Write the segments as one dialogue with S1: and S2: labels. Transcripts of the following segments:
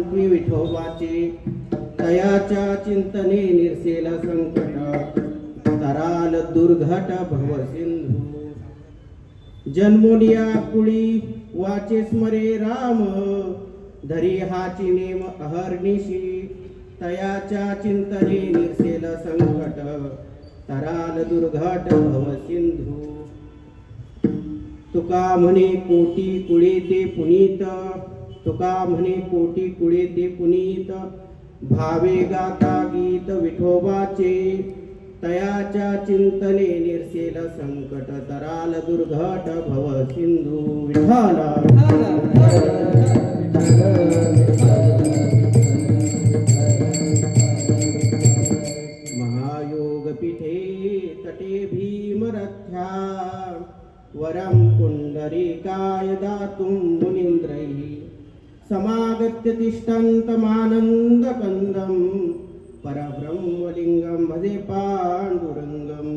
S1: विठोबाचे तयाच्या चिंतने निर्सेल संकट तराल दुर्घट भव सिंधू जन्मोनिया कुळी वाचे स्मरे राम धरी हाची नेम अहर्निशी तयाच्या चिंतने निर्सेल संकट तराल दुर्घट भव सिंधू तुका म्हणे कोटी कुळे ते पुनीत तुका म्हणे कोटी कुळे ते पुनीत भावे गाता गीत विठोबाचे तयाच्या चिंतने निर्सेल संकट तराल दुर्घट भव सिंधू विठाला महायोग पीठे तटे भीमरथ्या वरं पुंडरीकाय दातुं मुनीन्द्रैः समागत्य तिष्ठन्तमानन्दकन्दं परब्रह्मलिङ्गं भजे पाण्डुरङ्गम्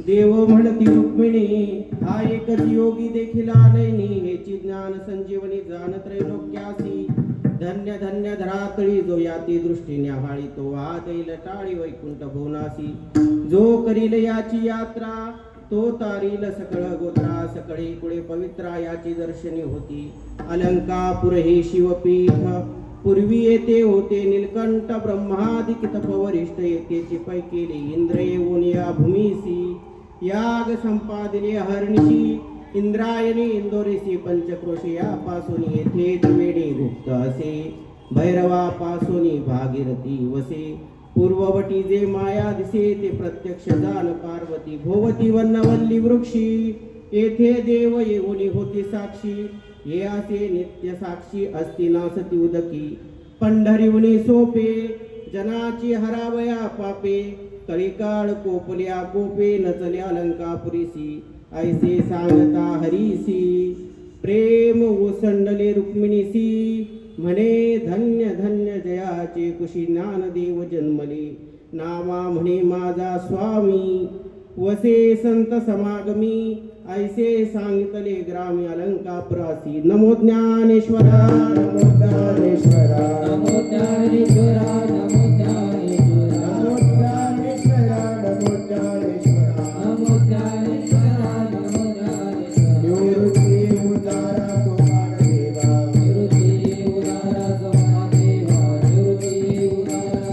S1: देव म्हणती रुक्मिणी हा एकच योगी देखील आलयनी हेची ज्ञान संजीवनी जाण त्रैलोक्यासी धन्य धन्य धरातळी जो याती दृष्टी न्याहाळी तो आदैल टाळी वैकुंठ भुवनासी जो करील याची यात्रा तो तारील सकळ गोत्रा सकळी कुळे पवित्रा याची दर्शनी होती अलंकापुर हे शिवपीठ पूर्वी येथे होते नीलकंठ ब्रह्मादिक तपवरिष्ठ येथेची पै केली इंद्र येऊन या भूमीसी याग संपादिले हरणिशी इंद्रायणी इंदोरीसी पंचक्रोशी यापासून येथे त्रिवेणी गुप्त असे भैरवापासून भागीरथी वसे पूर्ववटी जे माया दिसे ते प्रत्यक्ष जाण पार्वती भोवती वन्नवल्ली वृक्षी येथे देव येऊन होती साक्षी हे असे नित्य साक्षी असती नासती उदकी पंढरीवनी सोपे जनाची हरावया पापे कळीकाळ कोपल्या कोपे नचल्या अलंकापुरीसी ऐसे सांगता हरीसी प्रेम ओसंडले रुक्मिणीसी म्हणे धन्य धन्य जयाचे कुशी ज्ञानदेव जन्मले नामा म्हणे माझा स्वामी वसे संत समागमी ऐसे सांगितले ग्रामी अलंकापुरासी नमो ज्ञानेश्वरा नमो ज्ञानेश्वरा नमो ज्ञानेश्वरा नमो ज्ञानेश्वरा नमो ज्ञानेश्वरा नमो ज्ञानेश्वरा नमो ज्ञानेश्वरा नमो ज्ञानेश्वरा निवृत्ती उदारा सोमादेवा निवृत्ती उदारा सोमादेवा निवृत्ती उदारा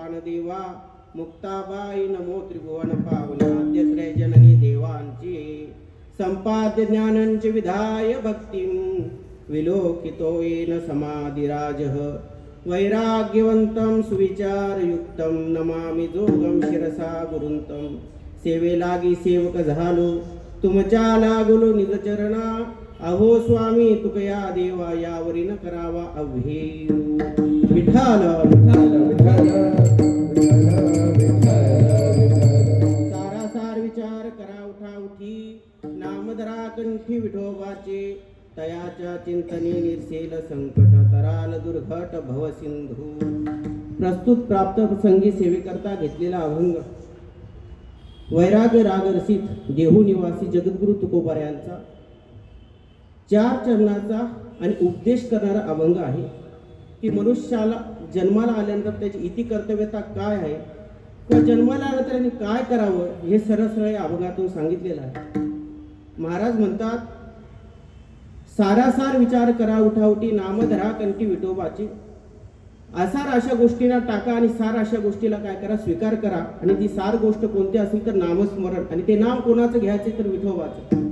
S1: प्राणदेवा मुक्ताबाई नमो त्रिभुवन पावनाद्यत्रय जननी देवांची संपाद्य ज्ञानंच विधाय भक्तिं विलोकितो येन समाधिराजः वैराग्यवंतं सुविचारयुक्तं नमामि जोगं शिरसा गुरुंतं सेवेलागी सेवक झालो तुमच्या लागलो निज चरणा अहो स्वामी तुकया देवा यावरी न करावा अभेय विठ्ठल विठ्ठल सारासार विचार करा उठा उठी नामधरा कंठी विठोबाचे तयाच्या चिंतने निर्सेल संकट तराल दुर्घट भवसिंधू प्रस्तुत प्राप्त प्रसंगी सेवेकरता घेतलेला अभंग वैराग्य रागरसित देहू निवासी जगद्गुरु तुकोबार यांचा 4 चरणाचा आणि उपदेश करणारा अभंग आहे की मनुष्याला जन्माला आल्यानंतर त्याची इति कर्तव्यता काय आहे किंवा जन्माला आल्यानंतर त्यांनी काय करावं हे सरळ सरळ या अभंगातून सांगितलेलं आहे. महाराज म्हणतात सारासार विचार करा उठाउठी नामधरा कंठी विठोबाची असार अशा गोष्टींना टाका आणि सार अशा गोष्टीला काय करा स्वीकार करा आणि ती सार गोष्ट कोणती असेल तर नामस्मरण आणि ते नाम कोणाचं घ्यायचे तर विठोबाचं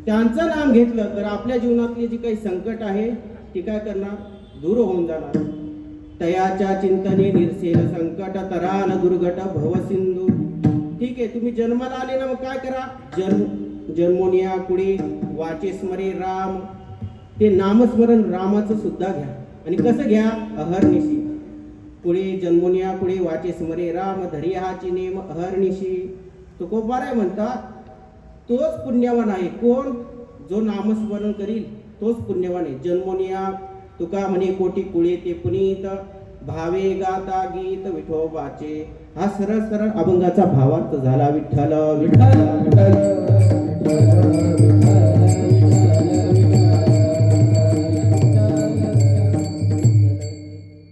S1: त्यांचं नाम घेतलं तर आपल्या जीवनातली जी काही संकट आहे ती काय करणार दूर होऊन जाणार. तयाच्या चिंतने निर्सेल संकट तराल दुर्घट भवसिंधू. ठीक आहे तुम्ही जन्माला आले ना मग काय करा जन्मोनिया कुडी वाचे स्मरे राम ते नामस्मरण रामाचं सुद्धा घ्या आणि कसं घ्या अहर्निशी पुढे जन्मोनिया पुढे वाचे स्मरे राम धरी हाची नेम अहर्निशी. तुकोबाराय म्हणतात तोच पुण्यवान आहे कोण जो नामस्मरण करील तोच पुण्यवान आहे. जन्मोनिया तुका म्हणे कोटी कुळे ते पुनीत भावे गाता गीत विठोबाचे. हा सरळ सरळ अभंगाचा भावार्थ झाला. विठ्ठल विठ्ठल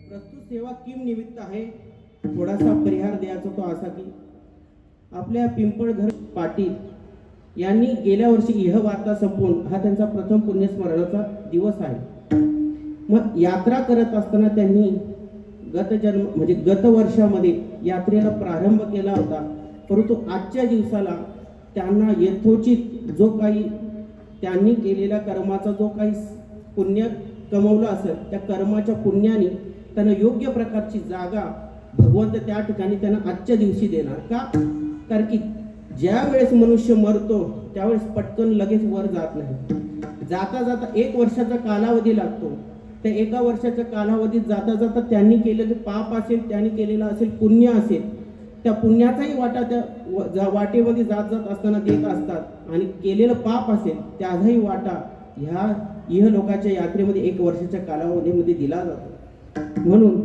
S1: प्रस्तुत सेवा किम निमित्त आहे थोडासा परिहार द्यायचा तो असा की आपल्या पिंपळघर पाटील यांनी गेल्या वर्षी इह वार्ता संपवून हा त्यांचा प्रथम पुण्यस्मरणाचा दिवस आहे. मग यात्रा करत असताना त्यांनी गत वर्षामध्ये यात्रेला प्रारंभ केला होता परंतु आजच्या दिवसाला त्यांना यथोचित जो काही त्यांनी केलेल्या कर्माचा जो काही पुण्य कमवलं असेल त्या कर्माच्या पुण्याने त्यांना योग्य प्रकारची जागा भगवंत त्या ठिकाणी त्यांना आजच्या दिवशी देणार. का कारण की ज्या वेळेस मनुष्य मरतो त्यावेळेस पटकन लगेच वर जात नाही. जाता जाता 1 वर्षाचा कालावधी लागतो. त्या 1 वर्षाच्या कालावधीत जाता जाता त्यांनी केलेले पाप असेल त्यांनी केलेलं असेल पुण्य असेल त्या पुण्याचाही वाटा त्या वाटेमध्ये जात जात असताना देत असतात आणि केलेलं पाप असेल त्याचाही वाटा ह्या इह लोकाच्या यात्रेमध्ये 1 वर्षाच्या कालावधीमध्ये दिला जातो. म्हणून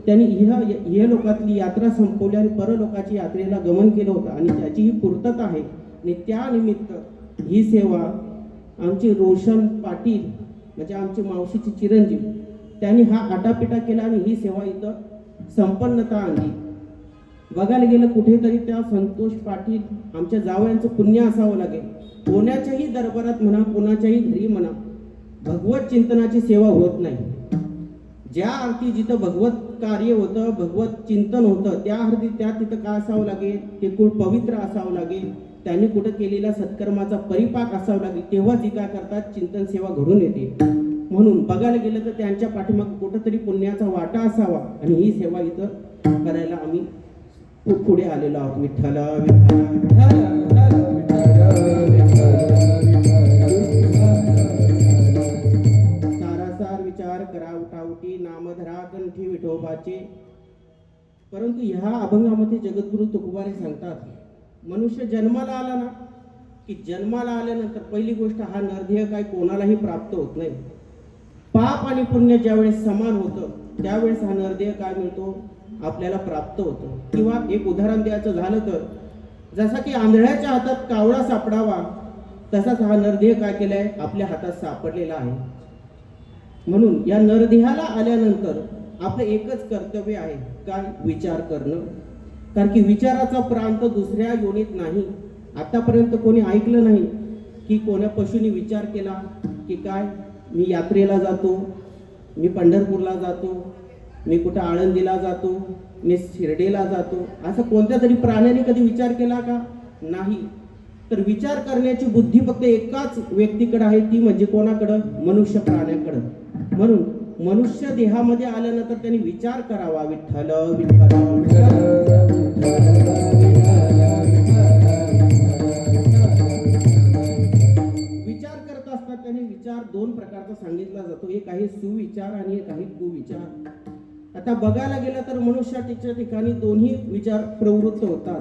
S1: त्यांनी इह लोकातली यात्रा संपवली आणि परलोकाची यात्रेला गमन केलं होतं आणि त्याची ही पूर्तता आहे. आणि त्यानिमित्त ही सेवा आमचे रोशन पाटील म्हणजे आमची मावशीची चिरंजीव त्यांनी हा आटापिटा केला आणि ही सेवा इथं संपन्नता आणली. बघायला गेलं कुठेतरी त्या संतोष पाटील आमच्या जावयांचं पुण्य असावं लागेल. कोणाच्याही दरबारात म्हणा कोणाच्याही घरी म्हणा भगवत चिंतनाची सेवा होत नाही. ज्या अर्थी जिथं भगवत कार्य होतं भगवत चिंतन होतं त्या अर्थी त्या तिथं काय असावं लागेल ते कुळ पवित्र असावं लागेल. त्यांनी कुठं केलेल्या सत्कर्माचा परिपाक असावा लागेल तेव्हाच ही काय करतात चिंतन सेवा घडून येते. म्हणून बघायला गेलं तर त्यांच्या पाठीमाग कुठंतरी पुण्याचा वाटा असावा आणि ही सेवा इथं करायला आम्ही पुढे आलेलो आहोत. विठ्ठल सारासार विचार करा उठाउठी नामधरा कंठी विठोबाचे. परंतु ह्या अभंगामध्ये जगद्गुरु तुकोबारे सांगतात मनुष्य जन्माला आला ना की जन्माला आल्यानंतर पहिली गोष्ट हा नरदेह काय कोणालाही प्राप्त होत नाही. पाप आणि पुण्य ज्यावेळेस समान होतं त्यावेळेस हा नरदेह काय मिळतो आपल्याला प्राप्त होतो. किंवा एक उदाहरण द्यायचं झालं तर जसा की आंधळ्याच्या हातात कावळा सापडावा तसाच हा नरदेह काय केलाय आपल्या हातात सापडलेला आहे. म्हणून या नरदेहाला आल्यानंतर आपलं एकच कर्तव्य आहे काय विचार करणं. कारण की विचाराचा प्रांत दुसऱ्या योनीत नाही. आतापर्यंत कोणी ऐकलं नाही की कोण्या पशुनी विचार केला की काय मी यात्रेला जातो मी पंढरपूरला जातो मी कुठं आळंदीला जातो, मी शिर्डीला जातो, असं कोणत्या तरी प्राण्याने कधी विचार केला का? नाही. तर विचार करण्याची बुद्धी फक्त एकाच व्यक्तीकडे आहे, ती म्हणजे कोणाकडं? मनुष्य प्राण्याकडं. म्हणून मनुष्य देहामध्ये आल्यानंतर त्यांनी विचार करावा, विठ्ठल विठ्ठल विचार करत असतात. त्यांनी विचार दोन प्रकारचा सांगितला जातो, एक आहे सुविचार आणि एक आहे कुविचार. आता बघायला गेलं तर मनुष्याच्या ठिकाणी दोन्ही विचार प्रवृत्त होतात.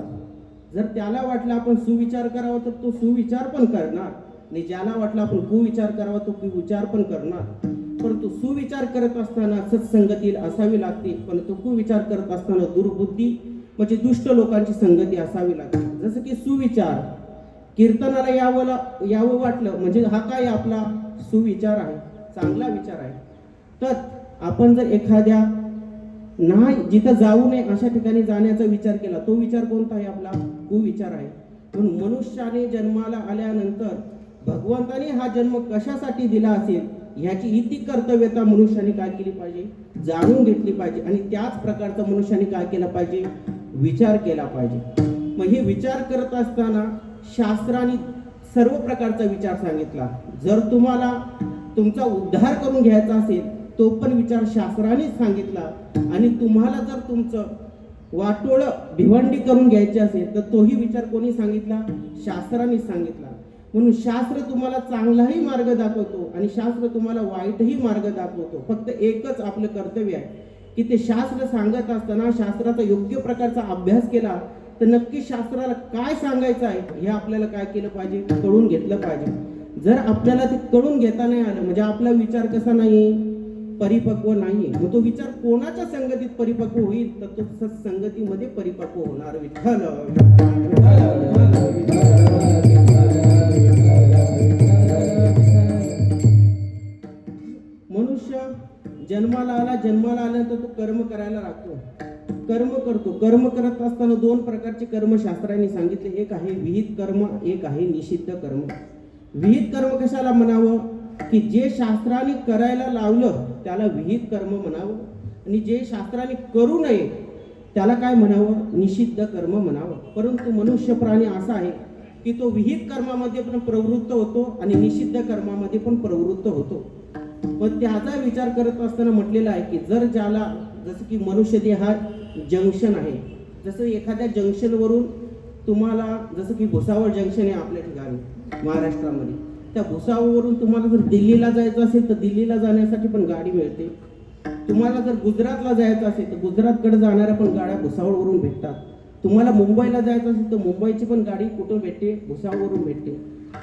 S1: जर त्याला वाटलं आपण सुविचार करावा तर तो सुविचार पण करणार, आणि ज्याला वाटलं आपण कुविचार करावा तो कुविचार पण करणार. परंतु सुविचार करत असताना सत्संगती असावी लागते, पण तो कुविचार करत असताना दुर्बुद्धी म्हणजे दुष्ट लोकांची संगती असावी लागते. जसं की सुविचार, कीर्तनाला यावं वाटलं म्हणजे हा काय आपला सुविचार आहे, चांगला विचार आहे. तर आपण जर एखाद्या नाही जिथं जाऊ नये अशा ठिकाणी जाण्याचा विचार केला, तो विचार कोणता आहे? आपला कुविचार आहे. म्हणून मनुष्याने जन्माला आल्यानंतर भगवंताने हा जन्म कशासाठी दिला असेल ह्याची इति कर्तव्यता मनुष्याने काय केली पाहिजे? जाणून घेतली पाहिजे. आणि त्याच प्रकारचा मनुष्याने काय केला पाहिजे? विचार केला पाहिजे. मग हे विचार करत असताना शास्त्राने सर्व प्रकारचा विचार सांगितला. जर तुम्हाला तुमचा उद्धार करून घ्यायचा असेल तो पण विचार शास्त्रानेच सांगितला, आणि तुम्हाला जर तुमचं वाटोळं भिवंडी करून घ्यायचे असेल तर तोही विचार कोणी सांगितला? शास्त्रानेच सांगितला. म्हणून शास्त्र तुम्हाला चांगलाही मार्ग दाखवतो आणि शास्त्र तुम्हाला वाईटही मार्ग दाखवतो. फक्त एकच आपलं कर्तव्य आहे की ते शास्त्र सांगत असताना शास्त्राचा योग्य प्रकारचा अभ्यास केला तर नक्की शास्त्राला काय सांगायचं आहे हे आपल्याला काय केलं पाहिजे? कळून घेतलं पाहिजे. जर आपल्याला ते कळून घेता नाही आलं म्हणजे आपला विचार कसा नाही? परिपक्व नाहीये. मग तो विचार कोणाच्या संगतीत परिपक्व होईल? तर तो सत्संगतीमध्ये परिपक्व होणार. विठ्ठल मनुष्य जन्माला आल्यानंतर तो कर्म करायला लागतो, कर्म करतो. कर्म करत असताना दोन प्रकारचे कर्म शास्त्राने सांगितले, एक आहे विहित कर्म, एक आहे निषिद्ध कर्म. विहित कर्म कशाला म्हणावं? की जे शास्त्राने करायला लावलं त्याला विहित कर्म म्हणावं, आणि जे शास्त्राने करू नये त्याला काय म्हणावं? निषिद्ध कर्म म्हणावं. परंतु मनुष्य प्राणी असा आहे की तो विहित कर्मामध्ये पण प्रवृत्त होतो आणि निषिद्ध कर्मामध्ये पण प्रवृत्त होतो. पण त्याचा विचार करत असताना म्हटलेला आहे की जर ज्याला, जसं की मनुष्य देहा जंक्शन आहे, जसं एखाद्या जंक्शनवरून तुम्हाला, जसं की भुसावळ जंक्शन आहे आपल्या ठिकाणी महाराष्ट्रामध्ये, त्या भुसावळवरून तुम्हाला जर दिल्लीला जायचं असेल तर दिल्लीला जाण्यासाठी पण गाडी मिळते. तुम्हाला जर गुजरातला जायचं असेल तर गुजरातकडे जाणाऱ्या पण गाड्या भुसावळवरून भेटतात. तुम्हाला मुंबईला जायचं असेल तर मुंबईची पण गाडी कुठून भेटते? भुसावळवरून भेटते.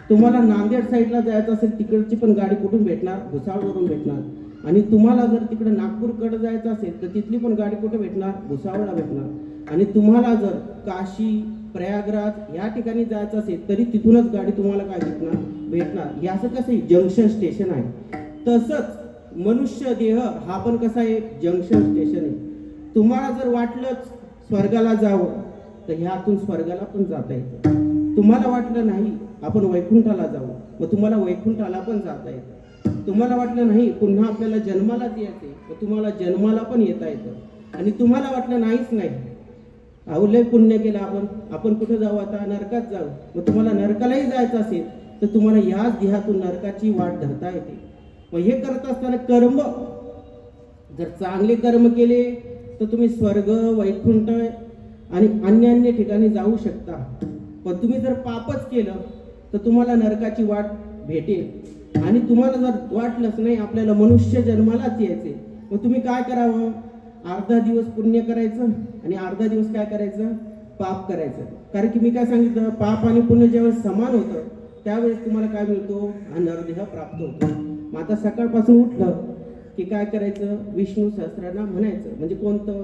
S1: तुम्हाला नांदेड साईडला जायचं असेल तिकडची पण गाडी कुठून भेटणार? भुसावळवरून भेटणार. आणि तुम्हाला जर तिकडे नागपूरकडे जायचं असेल तर तिथली पण गाडी कुठे भेटणार? भुसावळला भेटणार. आणि तुम्हाला जर काशी, प्रयागराज या ठिकाणी जायचं असेल तरी तिथूनच गाडी तुम्हाला काय भेटणार. हे असं कसं जंक्शन स्टेशन आहे. तसंच मनुष्य देह हा पण कसा आहे? जंक्शन स्टेशन आहे. तुम्हाला जर वाटलंच स्वर्गाला जावं तर ह्यातून स्वर्गाला पण जाता येतं. तुम्हाला वाटलं नाही आपण वैकुंठाला जाऊ, मग तुम्हाला वैकुंठाला पण जाता येतं. तुम्हाला वाटलं नाही पुन्हा आपल्याला जन्मालाच यायचे, मग तुम्हाला जन्माला पण येता येतं. आणि तुम्हाला वाटलं नाहीच नाही, अहो लय पुण्य केलं आपण कुठे जाऊ? आता नरकात जाऊ. मग तुम्हाला नरकालाही जायचं असेल तर तुम्हाला याच देहातून नरकाची वाट धरता येते. मग हे करत असताना कर्म, जर चांगले कर्म केले तर तुम्ही स्वर्ग, वैकुंठ आणि अन्य ठिकाणी जाऊ शकता. पण तुम्ही जर पापच केलं तर तुम्हाला नरकाची वाट भेटेल. आणि तुम्हाला जर वाटलंच नाही आपल्याला मनुष्य जन्मालाच यायचे, मग तुम्ही काय करावं? अर्धा दिवस पुण्य करायचं आणि अर्धा दिवस काय करायचं? पाप करायचं. कारण की मी काय सांगितलं, पाप आणि पुण्य ज्यावेळेस समान होतं त्यावेळेस तुम्हाला काय मिळतो? हा नरदेह प्राप्त होतो. मग आता सकाळपासून उठलं की काय करायचं? विष्णू सहस्त्रनाम म्हणायचं. म्हणजे कोणतं?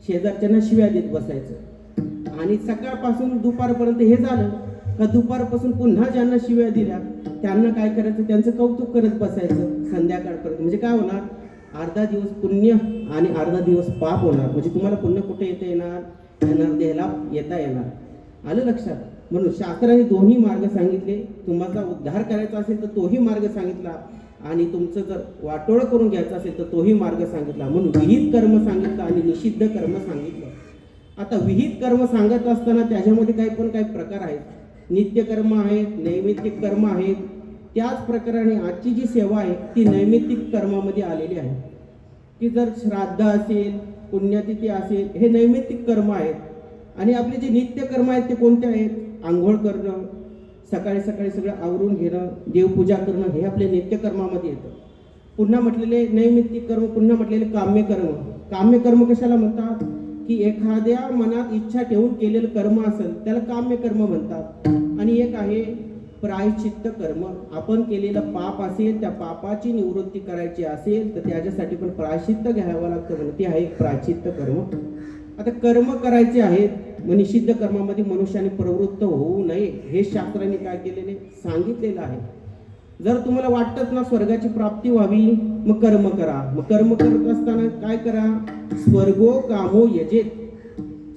S1: शेजारच्यांना शिव्या देत बसायचं. आणि सकाळपासून दुपारपर्यंत हे झालं का दुपारपासून पुन्हा ज्यांना शिव्या दिल्या त्यांना काय करायचं? त्यांचं कौतुक करत बसायचं संध्याकाळपर्यंत. म्हणजे काय होणार? अर्धा दिवस पुण्य आणि अर्धा दिवस पाप होणार. म्हणजे तुम्हाला पुण्य कुठे येता येणार? नरदेहाला येता येणार. आलं लक्षात? म्हणून शास्त्राने दोन्ही मार्ग सांगितले. तुम्हाला उद्धार करायचा असेल तर तोही मार्ग सांगितला, आणि तुमचं जर वाटोळं करून घ्यायचं असेल तर तोही मार्ग सांगितला. म्हणून विहित कर्म सांगितलं आणि निषिद्ध कर्म सांगितलं. आता विहित कर्म सांगत असताना त्याच्यामध्ये काही प्रकार आहेत. नित्यकर्म आहेत, नैमित्तिक कर्म आहेत. त्याच प्रकाराने आजची जी सेवा आहे ती नैमित्तिक कर्मामध्ये आलेली आहे. की जर श्राद्ध असेल, पुण्यतिथी असेल, हे नैमित्तिक कर्म आहेत. आणि आपले जे नित्य कर्म आहेत ते कोणते आहेत? आंघोळ करणं, सकाळी सकाळी सगळं आवरून घेणं, देवपूजा करणं, हे आपले नित्यकर्मामध्ये येतं. पुन्हा म्हटलेले नैमित्तिक कर्म, पुन्हा म्हटलेले काम्यकर्म. काम्यकर्म कशाला म्हणतात? की एखाद्या मनात इच्छा ठेवून केलेलं कर्म असेल त्याला काम्यकर्म म्हणतात. आणि एक आहे प्रायश्चित्त कर्म. आपण केलेलं पाप असेल, त्या पापाची निवृत्ती करायची असेल तर त्याच्यासाठी पण प्रायश्चित्त घ्यावं लागतं, म्हणजे ते आहे प्रायश्चित्त कर्म. आता कर्म करायचे आहेत, मग निषिद्ध कर्मामध्ये मनुष्याने प्रवृत्त होऊ नये हे शास्त्राने काय केलेले सांगितलेलं आहे. जर तुम्हाला वाटतच ना स्वर्गाची प्राप्ती व्हावी, मग कर्म करा. मग कर्म करत असताना काय करा? स्वर्गो कामो यजेत.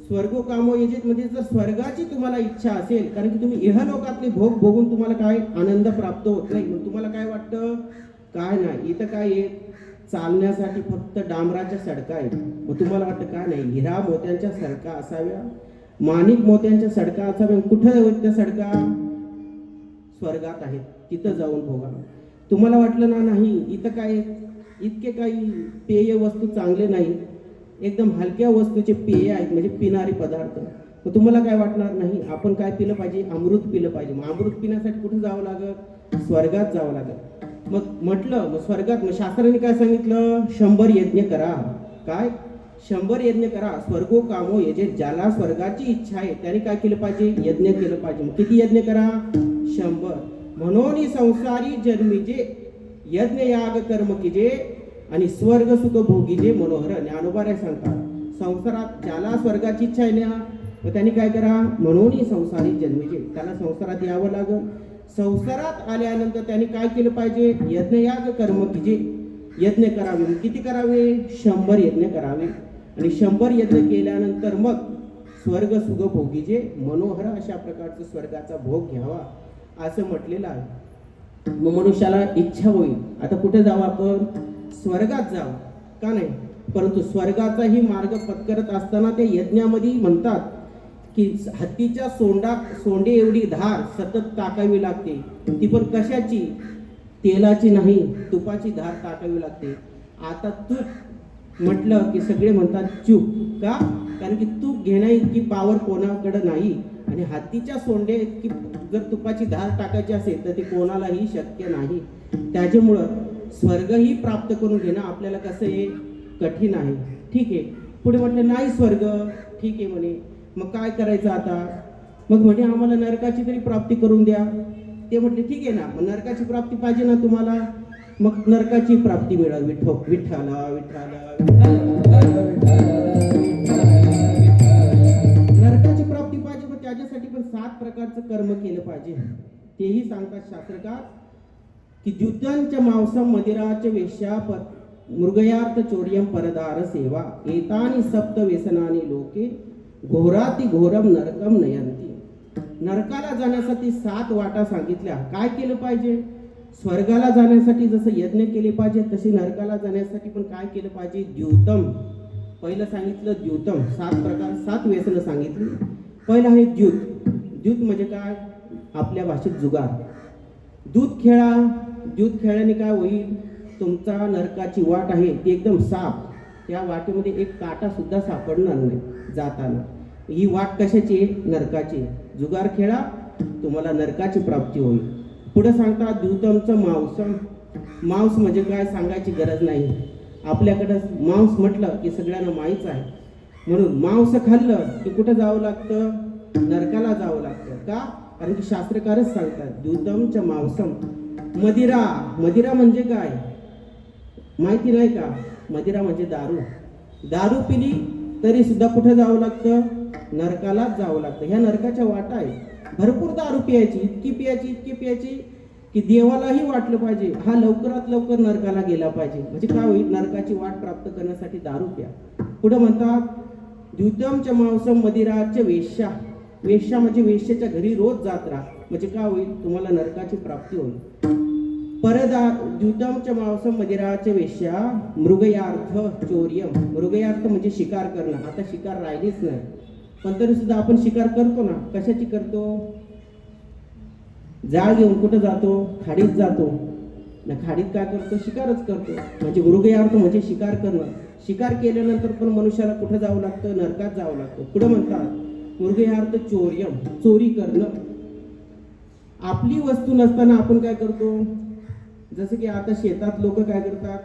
S1: स्वर्गो कामो यजेत म्हणजे जर स्वर्गाची तुम्हाला इच्छा असेल, कारण की तुम्ही इहलोकातले भोग भोगून तुम्हाला काय आनंद प्राप्त होत नाही, मग तुम्हाला काय वाटतं? काय नाही, इथं काय आहे, चालण्यासाठी फक्त डांबराच्या सडका आहेत. मग तुम्हाला वाटतं काय नाही, हिरा मोत्यांच्या सडका असाव्या, माणिक मोत्यांच्या सडका असाव्या. कुठं त्या सडका? स्वर्गात आहेत, तिथं जाऊन भोगा. तुम्हाला वाटलं ना नाही, इथं काय इतके काही पेय वस्तू चांगले नाही, एकदम हलक्या वस्तूचे पेय आहेत, म्हणजे पिणारे पदार्थ. मग तुम्हाला काय वाटणार? नाही, आपण काय पिलं पाहिजे? अमृत पिलं पाहिजे. मग अमृत पिण्यासाठी कुठे जावं लागत? स्वर्गात जावं लागत. मग म्हटलं मग स्वर्गात, मग शास्त्राने काय सांगितलं? 100 यज्ञ करा. काय? 100 यज्ञ करा. स्वर्गो कामो यजे. ज्याला स्वर्गाची इच्छा आहे त्याने काय केलं पाहिजे? यज्ञ केलं पाहिजे. मग किती यज्ञ करा? 100. म्हणून संसारी जन्मीजे यज्ञ याग कर्म कीजे आणि स्वर्ग सुख भोगीजे मनोहर. ज्ञानोबाराय सांगतात, संसारात ज्याला स्वर्गाची इच्छा आहे ना, मग त्यांनी काय करा? म्हणून संसारी जन्मीजे, त्याला संसारात यावं लागेल. संसारात आल्यानंतर त्यांनी काय केलं पाहिजे? यज्ञयाग कर्म कीजे. यज्ञ करावे. किती करावे? 100 यज्ञ करावे. आणि 100 यज्ञ केल्यानंतर मग स्वर्ग सुख भोगीजे मनोहर, अशा प्रकारचा स्वर्गाचा भोग घ्यावा असं म्हटलेलं आहे. मग मनुष्याला इच्छा होईल, आता कुठे जावं आपण? स्वर्गात जावं. का नाही? परंतु स्वर्गाचाही मार्ग पत्करत असताना ते यज्ञामध्ये म्हणतात की हत्तीच्या सोंडे एवढी धार सतत टाकावी लागते. ती पण कशाची? तेलाची नाही, तुपाची धार टाकावी लागते. आता तूप म्हटलं की सगळे म्हणतात चूप. का? कारण की तूप घेण्या इतकी पावर कोणाकडे नाही. आणि हत्तीच्या सोंडे इतकी जर तुपाची धार टाकायची असेल तर ते कोणालाही शक्य नाही. त्याच्यामुळं स्वर्गही प्राप्त करून घेणं आपल्याला कसं आहे? कठीण आहे. ठीक आहे. पुढे म्हटलं नाही स्वर्ग, ठीक आहे म्हणे, मग काय करायचं आता? मग म्हणे आम्हाला नरकाची तरी प्राप्ती करून द्या. ते म्हटले ठीक आहे ना, मग नरकाची प्राप्ती पाहिजे ना तुम्हाला, मग नरकाची प्राप्ती मिळावी. विठ्ठला विठ्ठला नरकाची प्राप्ती पाहिजे, मग त्याच्यासाठी पण 7 प्रकारचं कर्म केलं पाहिजे. तेही सांगतात शास्त्रकार की द्युतंच मांसम मदिराच वेश्यापत मृगयार्थ चोर्यम परदार सेवा एतानि सप्त व्यसनानि लोके घोराती घोरम नरकम नयंती. नरकाला जाण्यासाठी 7 वाटा सांगितल्या. काय केलं पाहिजे? स्वर्गाला जाण्यासाठी जसं यज्ञ केले पाहिजे तसे नरकाला जाण्यासाठी पण काय केलं पाहिजे? द्युतम. पहिलं सांगितलं द्युतम, 7 प्रकार, 7 व्यसनं सांगितली. पहिलं आहे द्युत. द्युत म्हणजे काय? आपल्या भाषेत जुगार. दूध खेळा. दूध खेळल्याने काय होईल? तुमचा नरकाची वाट आहे ती एकदम साफ, त्या वाटेमध्ये एक काटा सुद्धा सापडणार नाही जाताना. ही वाट कशाची आहे? नरकाची. जुगार खेळा, तुम्हाला नरकाची प्राप्ती होईल. पुढे सांगतात द्युतमचं मांसम. मांस म्हणजे काय सांगायची गरज नाही. आपल्याकडं मांस म्हटलं की सगळ्यांना माहीत आहे. म्हणून मांस खाल्लं की कुठं जावं लागतं? नरकाला जावं लागतं. का? कारण की शास्त्रकारच सांगतात द्युतमचं मांसम. मदिरा. मदिरा म्हणजे काय माहिती नाही का? मदिरा म्हणजे दारू. दारू पिली तरी सुद्धा कुठं जावं लागतं? नरकालाच जावं लागतं. ह्या नरकाच्या वाटा आहेत. भरपूर दारू पियायची, इतकी पियायची की देवालाही वाटलं पाहिजे हा लवकरात लवकर नरकाला गेला पाहिजे. म्हणजे काय होईल? नरकाची वाट प्राप्त करण्यासाठी दारू प्या. पुढे म्हणतात द्युतमच्या मांसम मदिराच्या वेश्या. वेश्या म्हणजे वेश्याच्या घरी रोज जात राहा. म्हणजे काय होईल? तुम्हाला नरकाची प्राप्ती होईल. द्युतम च मांसम मदिराचे वेश्या मृगयार्थ चोर्यम. मृगयार्थ म्हणजे शिकार करणं. आता शिकार राहिलीच नाही, पण तरी सुद्धा आपण शिकार करतो ना. कशाची करतो? जाळ घेऊन कुठं जातो? खाडीत जातो ना. खाडीत काय करतो? शिकारच करतो. म्हणजे मृगयार्थ म्हणजे शिकार करणं. शिकार केल्यानंतर पण मनुष्याला कुठं जावं लागतं? नरकात जावं लागतं. पुढं म्हणतात मृगयार्थ चोर्यम, चोरी करणं. आपली वस्तू नसताना आपण काय करतो? जसं की आता शेतात लोक काय करतात?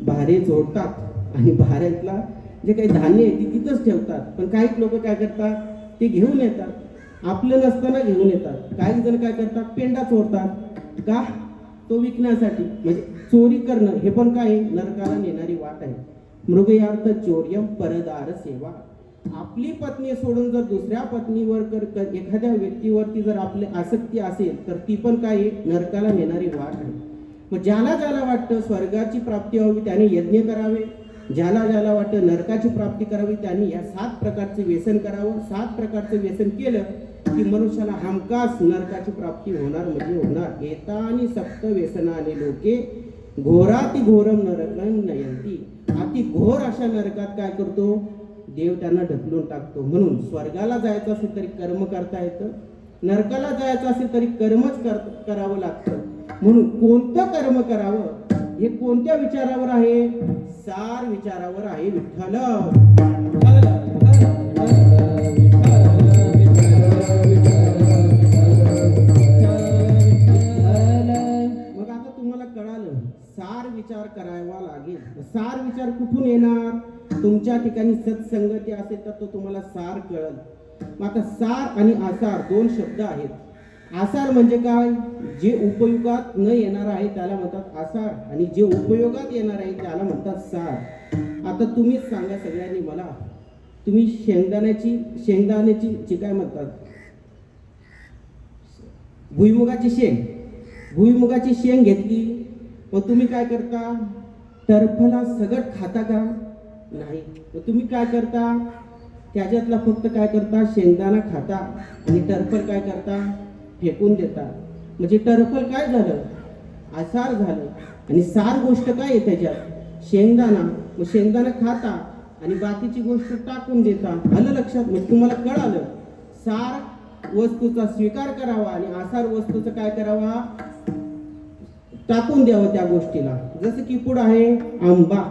S1: भारे जोडतात आणि भाऱ्यातला जे काही धान्य आहे ते तिथंच ठेवतात. पण काही लोक काय करतात? ते घेऊन येतात, आपलं नसताना घेऊन येतात. काही जण काय करतात? पेंडा चोरतात. का? तो विकण्यासाठी. म्हणजे चोरी करणं हे पण काय? नरकाला नेणारी वाट आहे. मृगयार्थ चोर्यम परदार सेवा. आपली पत्नी सोडून जर दुसऱ्या पत्नीवर एखाद्या व्यक्तीवरती जर आपली आसक्ती असेल तर ती पण काय? नरकाला नेणारी वाट आहे. मग ज्याला ज्याला वाटतं स्वर्गाची प्राप्ती व्हावी त्याने यज्ञ करावे, ज्याला ज्याला वाटतं नरकाची प्राप्ती करावी त्याने या 7 प्रकारचे व्यसन करावं. 7 प्रकारचं व्यसन केलं की मनुष्याला हमखास नरकाची प्राप्ती होणार म्हणजे होणार. एतानी सप्त व्यसनाने लोके घोराती घोरम नरकं नयंती. अति घोर अशा नरकात काय करतो? देव त्यांना ढकलून टाकतो. म्हणून स्वर्गाला जायचं असेल तरी कर्म करता येतं, नरकाला जायचं असेल तरी कर्मच करावं लागतं. म्हणून कोणतं कर्म करावं हे कोणत्या विचारावर आहे? सार विचारावर आहे. विठ्ठल मग आता तुम्हाला कळालं सार विचार करावा लागेल. सार विचार कुठून येणार? तुमच्या ठिकाणी सत्संगती असेल तर तो तुम्हाला सार कळल. मग आता सार आणि आसार 2 शब्द आहेत. आसार म्हणजे काय? जे उपयोगात न येणार आहे त्याला म्हणतात आसार, आणि जे उपयोगात येणार आहे त्याला म्हणतात सार. आता तुम्हीच सांगा सगळ्यांनी मला, तुम्ही शेंगदाण्याची जी काय म्हणतात भुईमुगाची शेंग घेतली, मग तुम्ही काय करता? टरफला सगट खाता का? नाही. मग तुम्ही काय करता? त्याच्यातला फक्त काय करता? शेंगदाणा खाता आणि टरफल काय करता? फेकून देता. म्हणजे टरफल काय झालं? आसार झालं. आणि सार गोष्ट काय आहे त्याच्यात? शेंगदाणा. मग शेंगदाणा खाता आणि बाकीची गोष्ट टाकून देता. आलं लक्षात? म्हणजे तुम्हाला कळालं सार वस्तूचा स्वीकार करावा आणि आसार वस्तूचा काय करावा? टाकून द्यावं त्या गोष्टीला. जसं की पुढं आहे आंबा.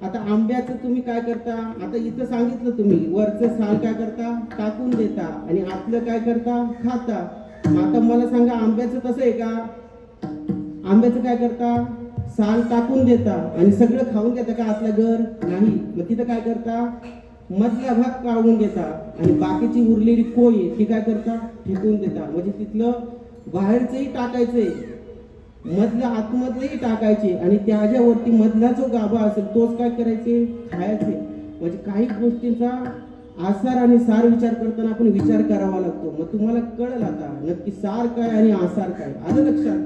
S1: आता आंब्याचं तुम्ही काय करता? आता इथं सांगितलं तुम्ही वरचं साल काय करता? टाकून देता आणि आतलं काय करता? खाता. आता मला सांगा आंब्याचं तसं आहे का? आंब्याचं काय करता? साल टाकून देता आणि सगळं खाऊन घेता का आतलं घर? नाही. मग तिथं काय करता? मधला भाग काढून घेता आणि बाकीची उरलेली कोय ती काय करता? फेकून देता. म्हणजे तिथलं बाहेरचंही टाकायचंय, मधलं आतमधलंही टाकायचे आणि त्याच्यावरती मधला जो गाभा असेल तोच काय करायचे? खायचे. म्हणजे काही गोष्टींचा आसार आणि सार विचार करताना आपण विचार करावा लागतो. मग तुम्हाला कळलं आता नक्की सार काय आणि आसार काय. आलं लक्षात?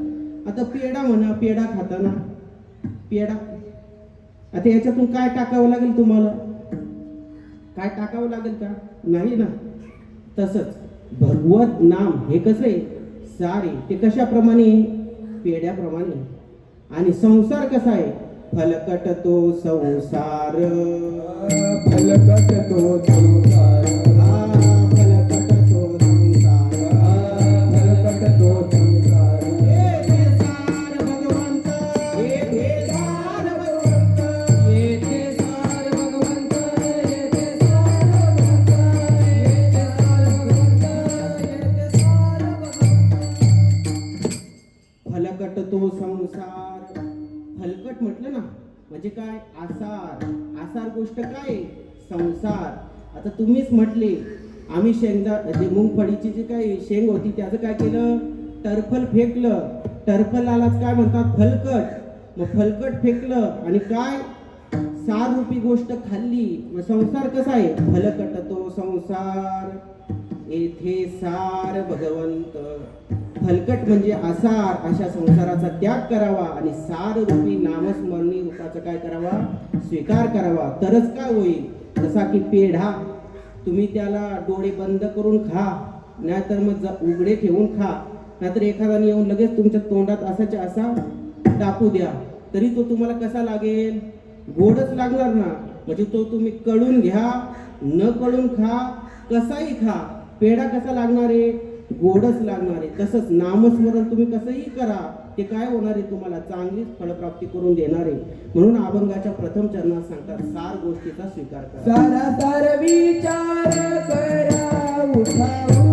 S1: आता पेढा म्हणा, पेढा खाताना पेढा, आता याच्यातून काय टाकावं लागेल तुम्हाला? काय टाकावं लागेल का? नाही ना. तसंच भगवत नाम हे कसं आहे? सार आहे. ते कशाप्रमाणे? पेढ्याप्रमाणे. आणि संसार कसा आहे? फलकट तो संसार, फलकट तो संसार, फलकट तो संसार, फलकट तो संसार. हे सार भगवंत, हे सार भगवंत, हे सार भगवंत, हे सार भगवंत, हे सार भगवंत. फलकट तो संसार. फलकट म्हटलं ना म्हणजे काय? आसार. आसार गोष्ट काय? संसार. आता तुम्हीच म्हटले आम्ही जे मुंगफळीची जी काही शेंग होती त्याचं काय केलं? टरफल फेकलं. टरफलालाच काय म्हणतात? फलकट. मग फलकट फेकलं आणि काय? सार रूपी गोष्ट खाल्ली. मग संसार कसा आहे? फलकट तो संसार, येथे सार भगवंत. फलकट म्हणजे आसार अशा संसाराचा त्याग करावा आणि सार रूपी नामस्मरणी रूपाचा काय करावा? स्वीकार करावा. तरच काय होईल? जसा की पेढा तुम्ही त्याला डोळे बंद करून खा, नाहीतर मग उघडे ठेवून खा. नाहीतर एखाद्याने येऊन लगेच तुमच्या तोंडात असाच्या असा टाकू द्या, तरी तो तुम्हाला कसा लागेल? गोडच लागणार ना. म्हणजे तो तुम्ही कळून घ्या, न कळून खा, कसाही खा, पेढा कसा लागणार आहे? गोडच लागणार आहे. तसंच नामस्मरण तुम्ही कसंही करा, ते काय होणार आहे? तुम्हाला चांगलीच फलप्राप्ती करून देणार आहे. म्हणून अभंगाच्या प्रथम चरणात सांगतात, सार गोष्टीचा स्वीकार करा.
S2: सारा सार विचार करा उठाऊठी.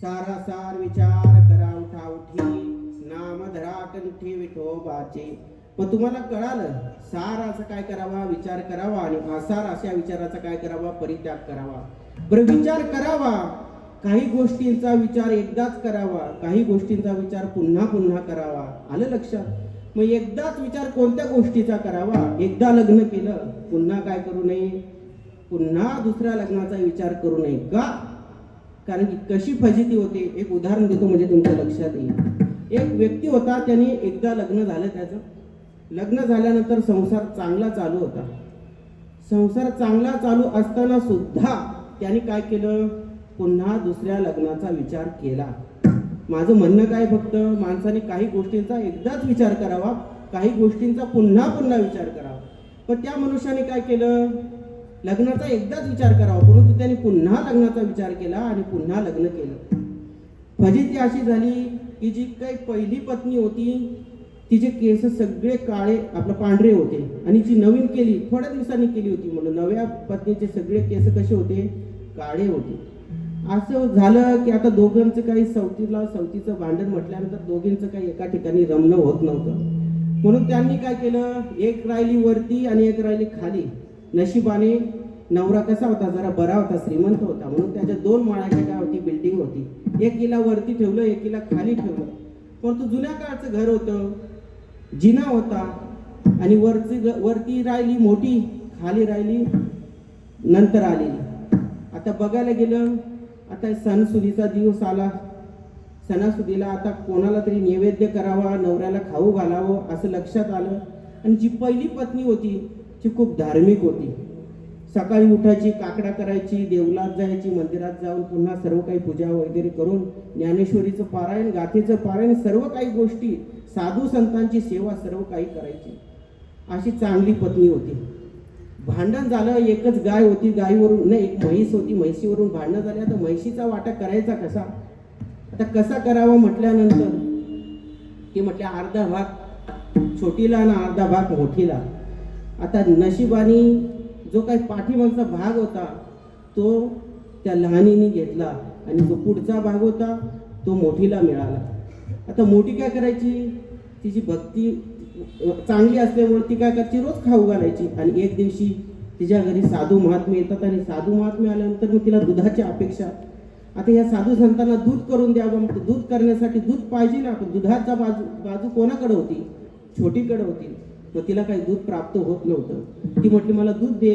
S1: सारासार विचार करा उठाउठी, नाम धरा कंठी विठोबाचे. मग तुम्हाला कळालं सार असं काय करावा, विचार करावा, आणि आसार अशा विचाराचा काय करावा, परित्याग करावा. बरं, विचार करावा, काही गोष्टींचा विचार एकदाच करावा, काही गोष्टींचा विचार पुन्हा पुन्हा करावा. आलं लक्षात? मग एकदाच विचार कोणत्या गोष्टीचा करावा? एकदा लग्न केलं पुन्हा काय करू नये? पुन्हा दुसऱ्या लग्नाचा विचार करू नये. का? कारण की कशी फजिती होते. एक उदाहरण देतो म्हणजे तुमच्या लक्षात येईल. एक व्यक्ती होता, त्याने एकदा लग्न झालं, त्याचं लग्न झाल्यानंतर संसार चांगला चालू होता. संसार चांगला चालू असताना सुद्धा त्याने काय केलं? पुन्हा दुसऱ्या लग्नाचा विचार केला. माझं म्हणणं काय, फक्त माणसाने काही गोष्टींचा एकदाच विचार करावा, काही गोष्टींचा पुन्हा पुन्हा विचार करावा. पण त्या मनुष्याने काय केलं? लग्नाचा एकदाच विचार करावा, परंतु त्याने पुन्हा लग्नाचा विचार केला आणि पुन्हा लग्न केलं. फजिती अशी झाली की जी काही पहिली पत्नी होती, तिचे केस सगळे काळे पांढरे होते, आणि जी नवीन केली, थोड्या दिवसांनी केली होती, म्हणून नव्या पत्नीचे सगळे केस कसे होते? काळे होते. असं झालं की आता दोघांचं काही सवतीचं भांडण म्हटल्यानंतर दोघींचं काही एका ठिकाणी रमणं होत नव्हतं. म्हणून त्यांनी काय केलं? एक राहिली वरती आणि एक राहिली खाली. नशिबाने नवरा कसा होता? जरा बरा होता, श्रीमंत होता, म्हणून त्याच्या 2 माळ्याच्या काय होती? बिल्डिंग होती. एकीला वरती ठेवलं, एकीला खाली ठेवलं. परंतु जुन्या काळचं घर होतं, जिना होता, आणि वरती राहिली मोठी, खाली राहिली नंतर आलेली. आता बघायला गेलं, आता सणसुदीचा दिवस आला, सणासुदीला आता कोणाला तरी नैवेद्य करावा, नवऱ्याला खाऊ घालावं असं लक्षात आलं. आणि जी पहिली पत्नी होती ती खूप धार्मिक होती. सकाळी उठायची, काकडा करायची, देवलात जायची, मंदिरात जाऊन पुन्हा सर्व काही पूजा वगैरे करून ज्ञानेश्वरीचं पारायण, गाथेचं पारायण, सर्व काही गोष्टी, साधू संतांची सेवा सर्व काही करायची. अशी चांगली पत्नी होती. भांडण झालं, एकच गाय होती, गायीवरून नाही, एक म्हैस होती, म्हैशीवरून भांडणं झाले. आता म्हैशीचा वाटा करायचा कसा? आता कसा करावा म्हटल्यानंतर ते म्हटले अर्धा भाग छोटीला आणि अर्धा भाग मोठीला. आता नशिबाने जो काही पाठीमागचा भाग होता तो त्या लहानीने घेतला, आणि जो पुढचा भाग होता तो मोठीला मिळाला. आता मोठी काय करायची? तिची भक्ती चांगली असल्यामुळे ती काय करायची? रोज खाऊ घालायची. आणि एक दिवशी तिच्या घरी साधू महात्मे येतात, आणि साधू महात्मे आल्यानंतर मग तिला दुधाची अपेक्षा. आता या साधू संतांना दूध करून द्यावं, मग दूध करण्यासाठी दूध पाहिजे ना, पण दुधाचा बाजू कोणाकडे होती? छोटीकडे होती. मग तिला काही दूध प्राप्त होत नव्हतं. ती म्हटली मला दूध दे.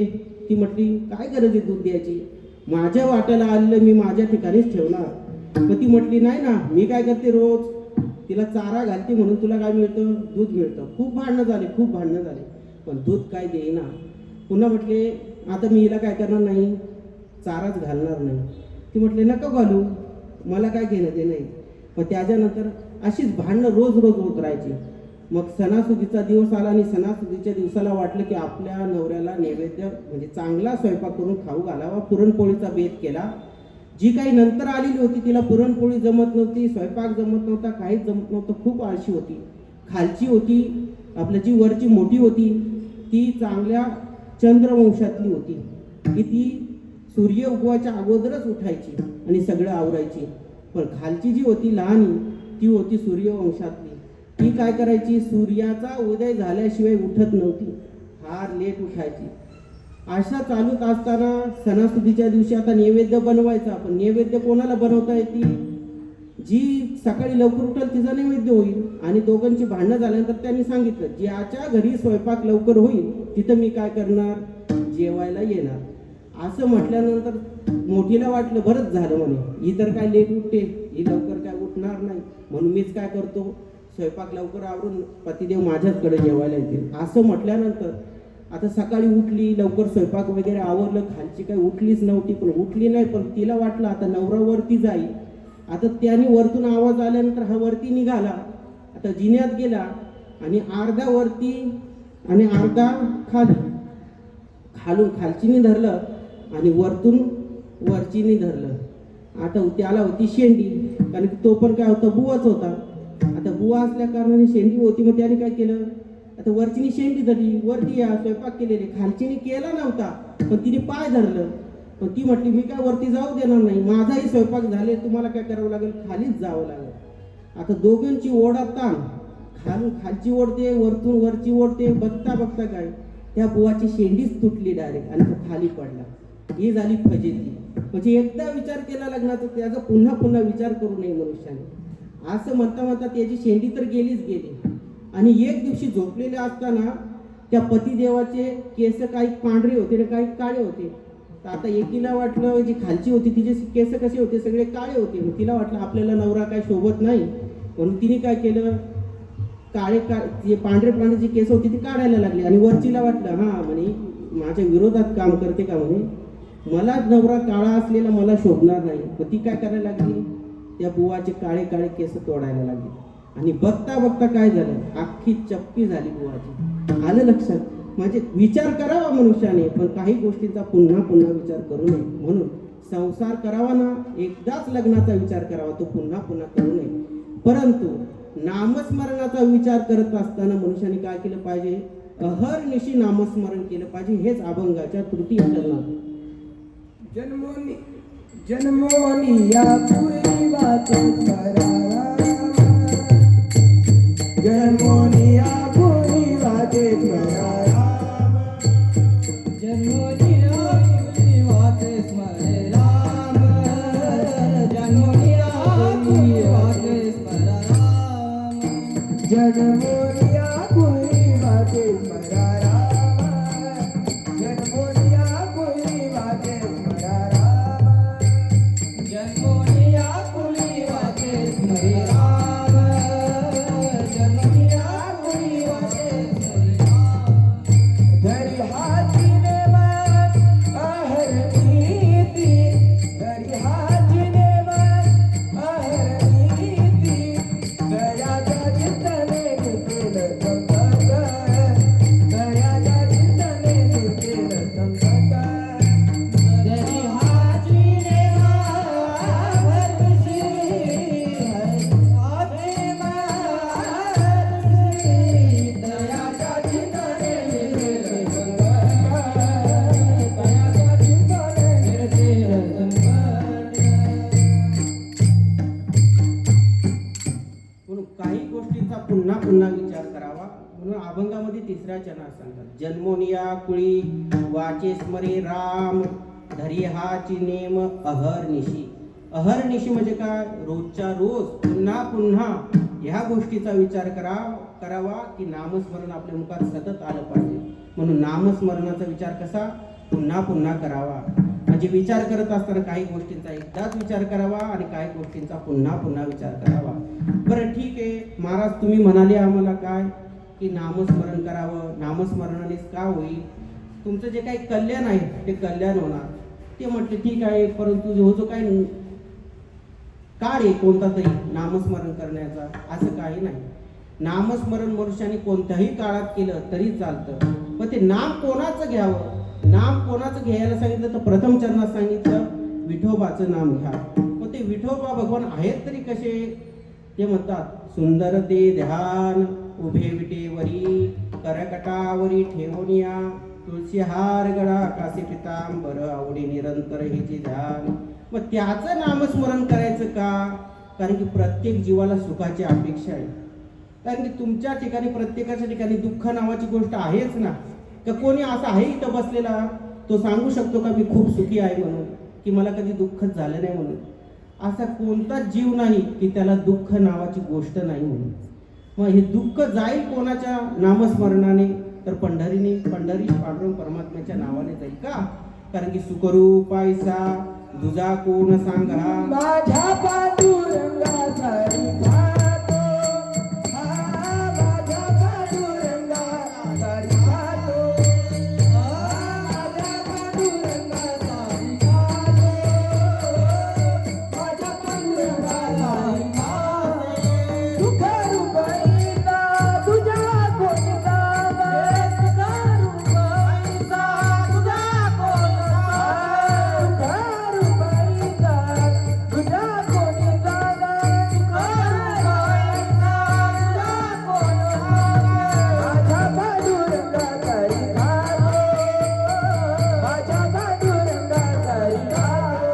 S1: ती म्हटली काय गरज आहे दूध द्यायची, माझ्या वाट्याला आलेलं मी माझ्या ठिकाणीच ठेवणार. मग ती म्हटली नाही ना, मी काय करते रोज तिला चारा घालते म्हणून तुला काय मिळतं? दूध मिळतं. खूप भांडणं झाले, पण दूध काय देईना. पुन्हा म्हटले आता मी हिला काय करणार नाही, चाराच घालणार नाही. ती म्हटले नको घालू, मला काय घेणं ते नाही. पण त्याच्यानंतर अशीच भांडणं रोज होत राहायची. मग सणासुदीचा दिवस आला आणि सणासुदीच्या दिवसाला वाटलं की आपल्या नवऱ्याला नैवेद्य म्हणजे चांगला स्वयंपाक करून खाऊ घालावा. पुरणपोळीचा बेत केला. जी काही नंतर आलेली होती तिला पुरणपोळी जमत नव्हती, स्वयंपाक जमत नव्हता, काहीच जमत नव्हतं. खूप आळशी होती. खालची होती आपल्या जी वरची मोठी होती ती चांगल्या चंद्रवंशातली होती की ती सूर्य उगवायच्या अगोदरच उठायची आणि सगळं आवरायची. पण खालची जी होती लहानी ती होती सूर्यवंशातली. ती काय करायची, सूर्याचा उदय झाल्याशिवाय उठत नव्हती, फार लेट उठायची. अशा चालूत असताना सणासुदीच्या दिवशी आता नैवेद्य बनवायचा. पण नैवेद्य कोणाला बनवता येते? जी सकाळी लवकर उठेल तिचा नैवेद्य होईल. आणि दोघांची भांडणं झाल्यानंतर त्यांनी सांगितलं ज्याच्या घरी स्वयंपाक लवकर होईल तिथं मी काय करणार, जेवायला येणार. असं म्हटल्यानंतर मोठीला वाटलं बरंच झालं म्हणे, ही तर काय लेट उठते, ही लवकर काय उठणार नाही, म्हणून मीच काय करतो स्वयंपाक लवकर आवरून पतिदेव माझ्याचकडे जेवायला येतील. असं म्हटल्यानंतर आता सकाळी उठली, लवकर स्वयंपाक वगैरे आवरलं. खालची काही उठलीच नव्हती, पण उठली नाही. पण तिला वाटलं आता नवरा वरती जाईल. आता त्याने वरतून आवाज आल्यानंतर हा वरती निघाला. आता जिन्यात गेला आणि अर्धा वरती आणि अर्धा खाली. खालून खालचीने धरलं आणि वरतून वरचीने धरलं. आता त्याला होती शेंडी, कारण तो पण काय होता, बुवाच होता. आता बुवा असल्या कारणाने शेंडी होती. मग त्याने काय केलं, आता वरचीने शेंडी धरली, वरती या स्वयंपाक केलेले, खालचीने केला नव्हता पण तिने पाय धरलं. पण ती म्हटली मी काय वरती जाऊ देणार नाही, माझाही स्वयंपाक झाले, तुम्हाला काय करावं लागेल, खालीच जावं लागेल. आता दोघांची ओढा ताण, खालची ओढते, वरतून वरची ओढते. बघता काय त्या बुवाची शेंडीच तुटली डायरेक्ट आणि तो खाली पडला. ही झाली फजिती. म्हणजे एकदा विचार केला लग्नाचा, त्याचा पुन्हा विचार करू नये मनुष्याने. असं म्हणता त्याची शेंडी तर गेलीच गेली. आणि एक दिवशी झोपलेले असताना त्या पतिदेवाचे केस काही पांढरे होते आणि काही काळे होते. तर आता एकीला वाटलं, जी खालची होती तिचे केस कसे होते, सगळे काळे होते. मग तिला वाटलं आपल्याला नवरा काय शोभत नाही, म्हणून तिने काय केलं, जे पांढरे जी केस होती ती काढायला लागली. आणि वरचीला वाटलं हा म्हणे माझ्या विरोधात काम करते का, म्हणे मला नवरा काळा असलेला मला शोभणार नाही. मग ती काय करायला लागली, त्या बुवाचे काळे केस तोडायला लागली. आणि बघता काय झालं, अख्खी चप्पी झाली बुवाची. आलं लक्षात? म्हणजे विचार करावा मनुष्याने, पण काही गोष्टींचा पुन्हा विचार करू नये. म्हणून संसार करावा ना, एकदाच लग्नाचा विचार करावा, तो पुन्हा करू नये. परंतु नामस्मरणाचा विचार करत असताना मनुष्याने काय केलं पाहिजे, अहर्निशी नामस्मरण केलं पाहिजे. हेच अभंगाच्या तृतीय चरणात.
S2: जन्मोनी या पूर्वी वात करावा, जन्मोनी या पूर्वी वाते स्मरावा, जन्मोनी या पूर्वी वाते स्मरे राम, जन्मोनी या पूर्वी वाते स्मरा राम, जन्मोनी या पूर्वी वाते स्मरा राम, जन्मोनी या पूर्वी वाते स्मरा राम, जन्मोनी या पूर्वी वाते स्मरे राम, जन्मोनी या पूर्वी वाते स्मरे राम. धरी हातीने मान अहर्निती, धरी हातीने मान अहर्निती, दयाच्या चित्ताने केलं संकट, दयाच्या चित्ताने केलं संकट. धरी हातीने मान अहर्निती, हातीने मान अहर्निती, दयाच्या चित्ताने केलं संकट, दयाच्या चित्ताने केलं संकट.
S1: म्हणून काही गोष्टींचा पुन्हा विचार करावा. म्हणून अभंगामध्ये तिसऱ्या चरणात सांगतात, जन्मोनिया कुळी वाचे स्मरे राम, धरी हाची नेम अहर्निशी. अहर्निशी म्हणजे काय, रोजच्या रोज पुन्हा पुन्हा ह्या गोष्टीचा विचार करावा की नामस्मरण आपल्या मुखात सतत आलं पाहिजे. म्हणून नामस्मरणाचा विचार कसा, पुन्हा पुन्हा करावा. म्हणजे विचार करत असताना काही गोष्टींचा एकदाच विचार करावा आणि काही गोष्टींचा पुन्हा पुन्हा विचार करावा. बरं ठीक आहे महाराज, तुम्ही म्हणाले आम्हाला काय की नामस्मरण करावं, नामस्मरणानेच का होईल, तुमचं जे काही कल्याण आहे ते कल्याण होणार. ते म्हटले ठीक आहे, परंतु जो काही काळ आहे कोणता तरी नामस्मरण करण्याचा, असं काही नाही. नामस्मरण मनुष्याने कोणत्याही काळात केलं तरी चालतं. पण ते नाम कोणाचं घ्यावं, नाम कोणाचं घ्यायला सांगितलं तर प्रथम चरणात सांगितलं विठोबाचं नाम घ्या. मग ते विठोबा भगवान आहेत तरी कसे, ते म्हणतात सुंदर ते ध्यान उभे विटेवरी करकटावरी ठेवूनिया तुळशी हार गळा कासे पितांबर आवडी निरंतर हे जे ध्यान. मग त्याचं नामस्मरण करायचं का, कारण की प्रत्येक जीवाला सुखाची अपेक्षा आहे. कारण की तुमच्या ठिकाणी प्रत्येकाच्या ठिकाणी दुःख नावाची गोष्ट आहेच ना. का कोणी असा आहे इथं बसलेला तो सांगू शकतो का मी खूप सुखी आहे म्हणून, की मला कधी दुःखच झालं नाही म्हणून. असा कोणताच जीव नाही की त्याला दुःख नावाची गोष्ट नाही म्हणून. मग हे दुःख जाईल कोणाच्या नामस्मरणाने, तर पंढरी पांडुरंग परमात्म्याच्या नावाने जाईल का, कारण की सुखरूपायसा तुझा कोण सांगा,
S2: माझ्या पांडुरंगाचा रिखातो, माझ्या पांडुरंगाचा रिखातो, माझ्या पांडुरंगाचा रिखातो, माझ्या पांडुरंगाचा रिखातो. सुखरूपाईचा तुझ्या कोणी सांगा, सुखरूपाईचा तुझा कोण सांगा, सुखरूपाईचा तुझ्या कोणी सांगा, सुखरूपाईचा तुझा कोण सांगा. माझ्या पांडुरंगाचा रिखातो, माझ्या पांडुरंगाचा रिखातो,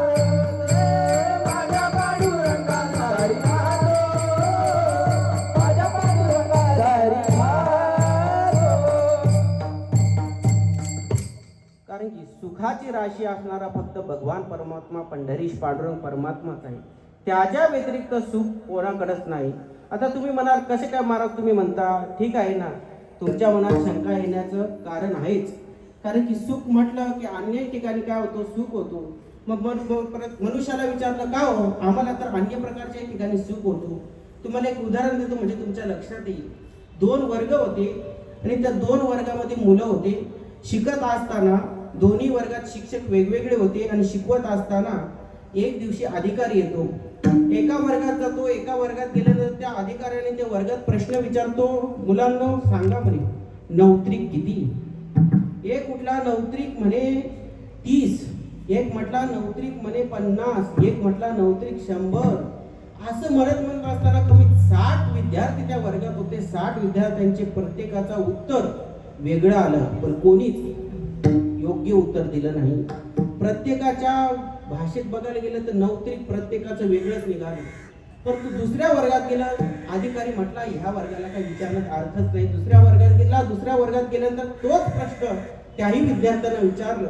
S2: माझ्या पांडुरंगाचा रिखातो, माझ्या पांडुरंगाचा रिखातो.
S1: कारण की सुखाची राशी असणारा फक्त भगवान परमात्मा पंढरीश पांडुरंग परमात्माच आहे. त्याच्या व्यतिरिक्त सुख कोणाकडेच नाही. आता तुम्ही म्हणाल कसे काय महाराज तुम्ही म्हणता, ठीक आहे ना, तुमच्या मनात शंका येण्याचं कारण आहेच. कारण की सुख म्हटलं की अन्य ठिकाणी काय होतो, सुख होतो. मग परत मनुष्याला विचारलं का हो, आम्हाला तर अन्य प्रकारच्या ठिकाणी सुख होतो. तुम्हाला एक उदाहरण देतो म्हणजे तुमच्या लक्षात येईल. 2 वर्ग होते आणि त्या 2 वर्गामध्ये मुलं होते. शिकत असताना दोन्ही वर्गात शिक्षक वेगवेगळे होते आणि शिकवत असताना एक दिवशी अधिकारी येतो. एका वर्गात जातो, एका वर्गात गेल्यानंतर त्या अधिकाऱ्याने त्या वर्गात प्रश्न विचारतो, मुलांना सांगा म्हणे नवत्रिक किती. एक कुठला नवत्रिक म्हणे 30, एक म्हटला नवत्रिक म्हणे 50, एक म्हटला नवत्रिक 100. असं म्हणत असताना कमीत 60 विद्यार्थी त्या वर्गात होते. 60 विद्यार्थ्यांचे प्रत्येकाचा उत्तर वेगळं आलं, पण कोणीच योग्य उत्तर दिलं नाही. प्रत्येकाच्या भाषेत बघायला गेलं तर नवत्रिक प्रत्येकाचं वेगळंच निघालं. परंतु दुसऱ्या वर्गात गेला अधिकारी म्हटला ह्या वर्गाला काही विचारण्यात अर्थच नाही. दुसऱ्या वर्गात गेला, दुसऱ्या वर्गात गेल्यानंतर तोच प्रश्न त्याही विद्यार्थ्यांना विचारलं.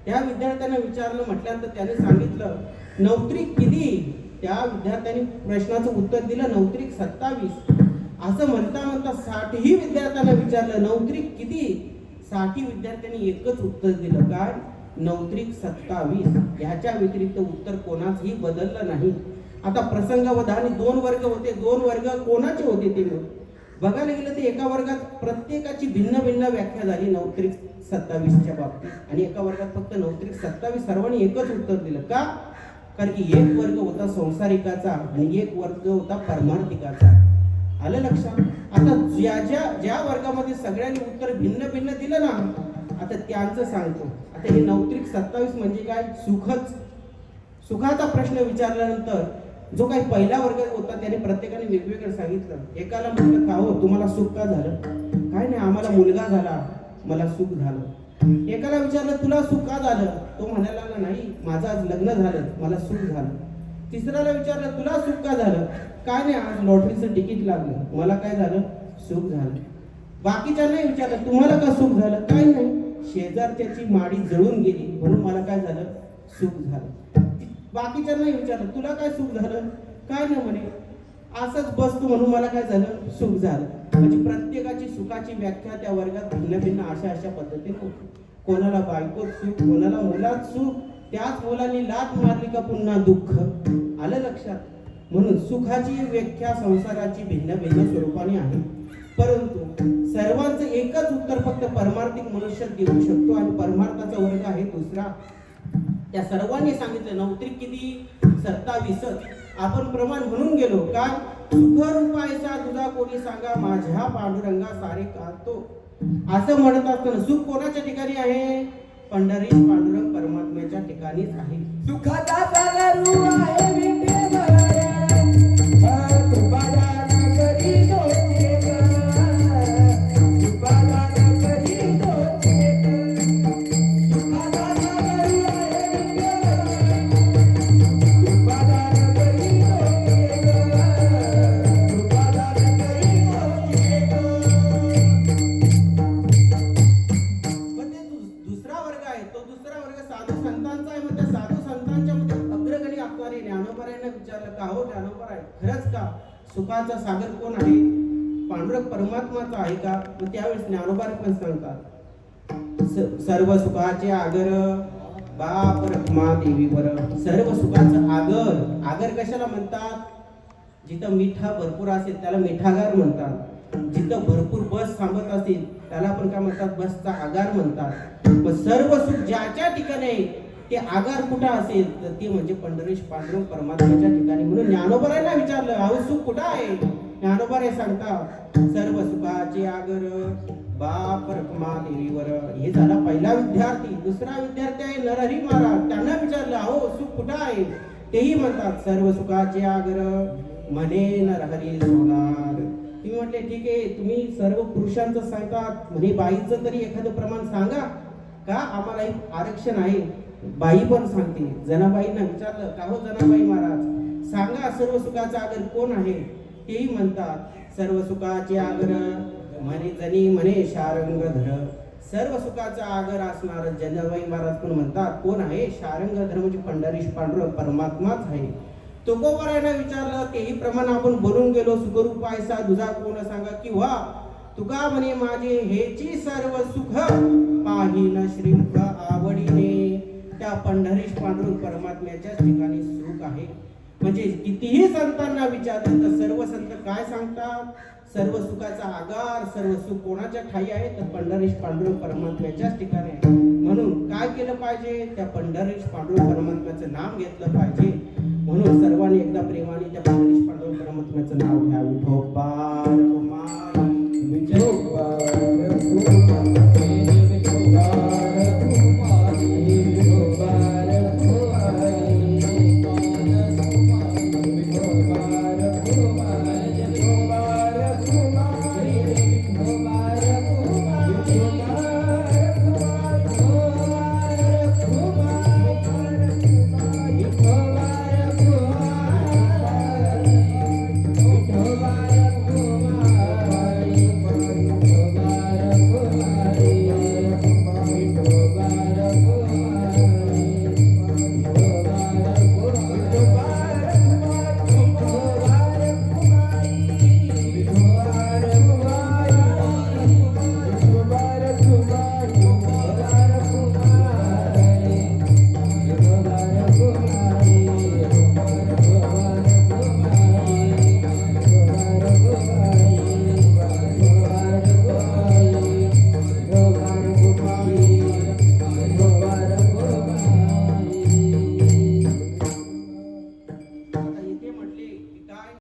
S1: त्या विद्यार्थ्यांना विचारलं म्हटल्यानंतर त्याने सांगितलं नवत्रिक किती. त्या विद्यार्थ्यांनी प्रश्नाचं उत्तर दिलं नवत्रिक 27. असं म्हणता म्हणता 60ही विद्यार्थ्यांना विचारलं नवत्रिक किती. 60 विद्यार्थ्यांनी एकच उत्तर दिलं, काय, नवत्रिक 27. ह्याच्या व्यतिरिक्त उत्तर कोणाचंही बदललं नाही. आता प्रसंगावधानी 2 वर्ग होते. 2 वर्ग कोणाचे होते ते बघायला गेलं तर एका वर्गात प्रत्येकाची भिन्न भिन्न व्याख्या झाली नवत्रिक 27च्या बाबतीत, आणि एका वर्गात फक्त नवत्रिक 27. सर्वांनी एकच उत्तर दिलं का, कारण की एक वर्ग होता संसारिकाचा आणि एक वर्ग होता परमार्थिकाचा. आलं लक्षात. आता ज्या वर्गामध्ये सगळ्यांनी उत्तर भिन्न भिन्न दिलं ना, आता त्यांचं सांगतो. आता हे नवत्रिक 27 म्हणजे काय, सुखाचा प्रश्न विचारल्यानंतर जो काही पहिला वर्ग होता त्याने प्रत्येकाने वेगवेगळं सांगितलं. एकाला म्हटलं का हो तुम्हाला सुख का झालं, काय नाही आम्हाला मुलगा झाला मला सुख झालं. एकाला विचारलं तुला सुख का झालं, तो म्हणायला नाही माझं आज लग्न झालं मला सुख झालं. तिसऱ्याला विचारलं तुला सुख का झालं, काय नाही आज लॉटरीचं तिकीट लागलं मला काय झालं, सुख झालं. बाकीच्यांनाही विचारलं तुम्हाला का सुख झालं, काय नाही शेजारच्याची माडी जळून गेली म्हणून मला काय झालं, सुख झालं. बाकीच्यांना विचारलं तुला काय सुख झालं, काय नाही म्हणे असंच बसतो म्हणून मला काय झालं, सुख झालं. म्हणजे प्रत्येकाची सुखाची व्याख्या त्या वर्गात भिन्न भिन्न अशा पद्धतीने होती. कोणाला बायकोत सुख, कोणाला मुलात सुख, त्याच मुलांनी लात मारली का पुन्हा दुःख. आलं लक्षात. म्हणून सुखाची व्याख्या संसाराची भिन्न भिन्न स्वरूपाने आहे. परंतु सर्वांचं एकच उत्तर फक्त परमार्थिक मनुष्य देऊ शकतो आणि परमार्थाचा वर्ग आहे दुसरा. त्या सर्वांनी सांगितलं नवत्रिक किती सरता विसत. आपण प्रमाण म्हणून गेलो काय, सुख रूपायचा तुझा कोणी सांगा, माझ्या पांडुरंगा सारे कातो. असं म्हणत असताना सुख कोणाच्या ठिकाणी आहे, पंढरीश पांडुरंग परमात्म्याच्या ठिकाणीच आहे.
S2: सुखाचा सागरू आहे विठ्ठल, कृपादान करी तोचे कृपादान करी तोचे. सुखाचा सागरू आहे विठ्ठल, कृपादान करी तोचे कृपादान करी तोचे.
S1: पण ते दुसरा वर्ग आहे, तो दुसरा वर्ग साधू संतांचा आहे. मग त्या साधू संतांच्या मध्ये अग्रगणी असणारे ज्ञानोबारायांना विचारलं का हो ज्ञानोबा आहे खरंच का सुखाचा सागर कोण आहे, पांडुरंग परमात्माचा आहे का. मग त्यावेळेस ज्ञानोबार पण सांगतात सर्व सुखाचे आगर बाप रखमा देवीवर. सर्व सुखाचं आगर, आगर कशाला म्हणतात, जिथं मिठा भरपूर असेल त्याला मिठागार म्हणतात. जिथं भरपूर बस थांबत असेल त्याला पण काय म्हणतात, बसचा आगार म्हणतात. मग सर्व सुख ज्याच्या ठिकाणी आहे ते आगार कुठं असेल तर ते म्हणजे पंढरीश पांडुरंग परमात्म्याच्या ठिकाणी. म्हणून ज्ञानोबारांना विचारलं अहो सुख कुठं आहे. ज्ञानोबारे सांगतात सर्व सुखाचे आगर बाप रखमा देवीवर. हे झाला पहिला विद्यार्थी. दुसरा विद्यार्थी आहे नरहरी महाराज. त्यांना विचारलं अहो सुख कुठं आहे. तेही म्हणतात सर्व सुखाचे आगर म्हणे नरहरी सोनार. तुम्ही म्हटले ठीक आहे तुम्ही सर्व पुरुषांचं सांगतात म्हणे बाईचं तरी एखादं प्रमाण सांगा का, आम्हाला एक आरक्षण आहे. बाई पण सांगते. जनाबाईंना विचारलं का हो जनाबाई महाराज सांगा सर्व सुखाचा आगर कोण आहे. तेही म्हणतात सर्व सुखाचे आगर म्हणे जनी म्हणे शारंगधर. सर्व सुखाचा आगर असणार जनाबाई महाराज पण म्हणतात कोण आहे, शारंगधर म्हणजे पंढरीश पांडुरंग परमात्माच आहे. तुकोबारायांना विचारलं तेही प्रमाण आपण बोलून गेलो. सुखरूप पायसा दुजा कोण सांगा, किंवा तुका म्हणे माझे हेची सर्व सुख पाहिन श्रीमुख आवडीने. त्या पंढरीश पांडुरंग परमात्म्याच्याच ठिकाणी सुख आहे. म्हणजे कितीही संतांना विचारलं तर सर्व संत काय सांगतात, सर्व सुखाचा आगार सर्व सुख कोणाच्या ठाई आहे तर पंढरीश पांडुरंग परमात्म्याच्याच ठिकाणी आहे. म्हणून काय केलं पाहिजे, त्या पंढरीश पांडुरंग परमात्म्याचं नाम घेतलं पाहिजे. म्हणून सर्वांनी एकदा प्रेमाने त्या पंढरीश पांडुरंग परमात्म्याचं नाव घ्यावे. विठोबा